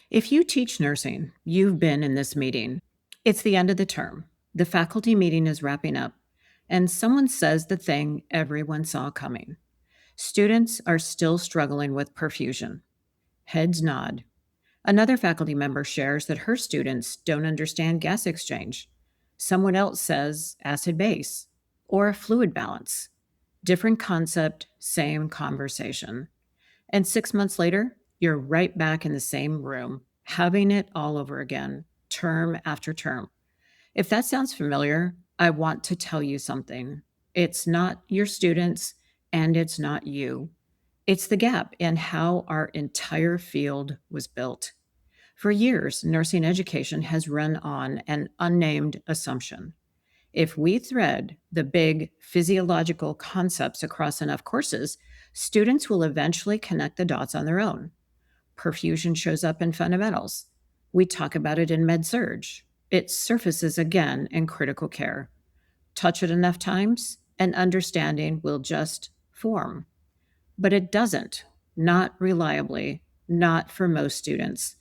If you teach nursing, you've been in this meeting. It's the end of the term. The faculty meeting is wrapping up, and someone says the thing everyone saw coming. Students are still struggling with perfusion. Heads nod. Another faculty member shares that her students don't understand gas exchange. Someone else says acid base or fluid balance. Different concept, same conversation. And 6 months later, you're right back in the same room, having it all over again, term after term. If that sounds familiar, I want to tell you something. It's not your students and it's not you. It's the gap in how our entire field was built. For years, nursing education has run on an unnamed assumption. If we thread the big physiological concepts across enough courses, students will eventually connect the dots on their own. Perfusion shows up in fundamentals. We talk about it in med surge. It surfaces again in critical care. Touch it enough times, and understanding will just form. But it doesn't, not reliably, not for most students.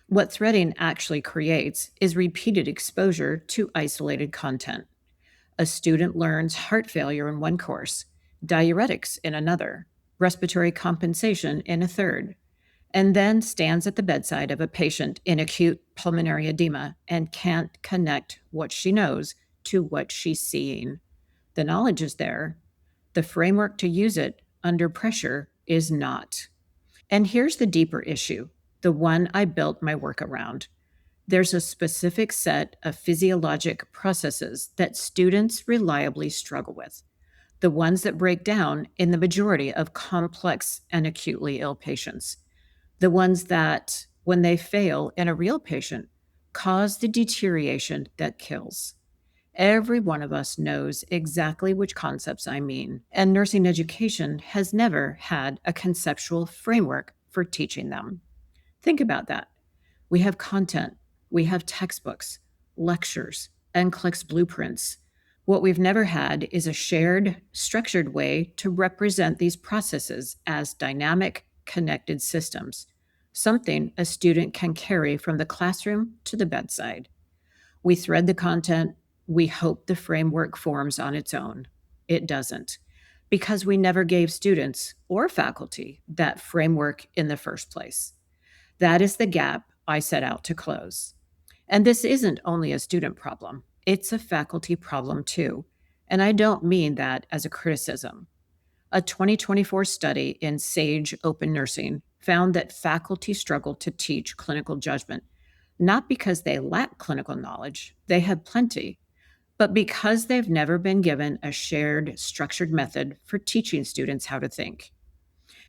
What threading actually creates is repeated exposure to isolated content. A student learns heart failure in one course, diuretics in another, respiratory compensation in a third, and then stands at the bedside of a patient in acute pulmonary edema and can't connect what she knows to what she's seeing. The knowledge is there. The framework to use it under pressure is not. And here's the deeper issue, the one I built my work around. There's a specific set of physiologic processes that students reliably struggle with, the ones that break down in the majority of complex and acutely ill patients, the ones that, when they fail in a real patient, cause the deterioration that kills. Every one of us knows exactly which concepts I mean, and nursing education has never had a conceptual framework for teaching them. Think about that. We have content, we have textbooks, lectures, NCLEX blueprints. What we've never had is a shared, structured way to represent these processes as dynamic, connected systems, something a student can carry from the classroom to the bedside. We thread the content, we hope the framework forms on its own. It doesn't, because we never gave students or faculty that framework in the first place. That is the gap I set out to close. And this isn't only a student problem, it's a faculty problem too. And I don't mean that as a criticism. A 2024 study in SAGE Open Nursing found that faculty struggle to teach clinical judgment, not because they lack clinical knowledge, they have plenty, but because they've never been given a shared, structured method for teaching students how to think.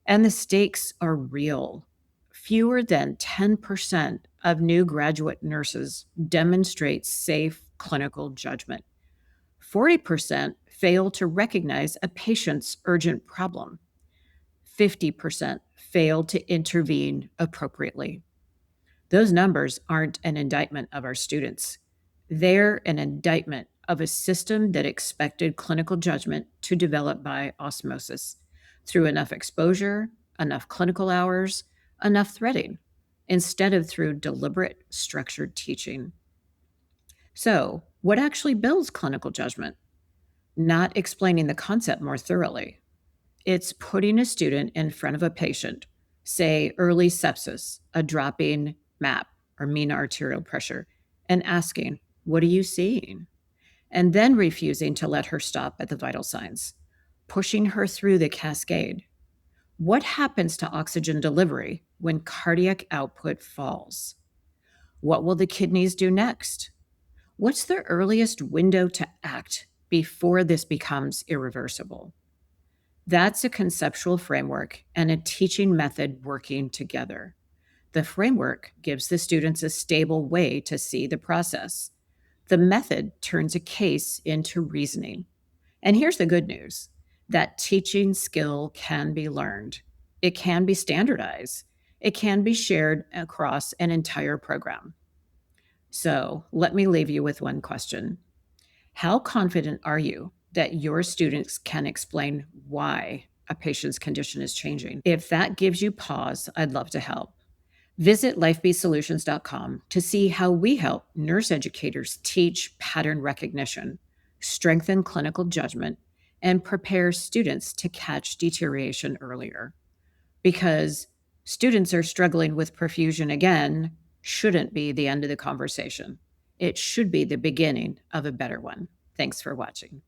And the stakes are real. Fewer than 10% of new graduate nurses demonstrate safe clinical judgment. 40% fail to recognize a patient's urgent problem. 50% fail to intervene appropriately. Those numbers aren't an indictment of our students. They're an indictment of a system that expected clinical judgment to develop by osmosis through enough exposure, enough clinical hours, enough threading, instead of through deliberate, structured teaching. So, what actually builds clinical judgment? Not explaining the concept more thoroughly. It's putting a student in front of a patient, say early sepsis, a dropping MAP or mean arterial pressure, and asking, "What are you seeing?" And then refusing to let her stop at the vital signs, pushing her through the cascade. What happens to oxygen delivery when cardiac output falls? What will the kidneys do next? What's the earliest window to act before this becomes irreversible? That's a conceptual framework and a teaching method working together. The framework gives the students a stable way to see the process. The method turns a case into reasoning. And here's the good news, that teaching skill can be learned. It can be standardized. It can be shared across an entire program. So let me leave you with one question. How confident are you that your students can explain why a patient's condition is changing? If that gives you pause, I'd love to help. Visit lifebesolutions.com to see how we help nurse educators teach pattern recognition, strengthen clinical judgment, and prepare students to catch deterioration earlier. Because students are struggling with perfusion again shouldn't be the end of the conversation. It should be the beginning of a better one. Thanks for watching.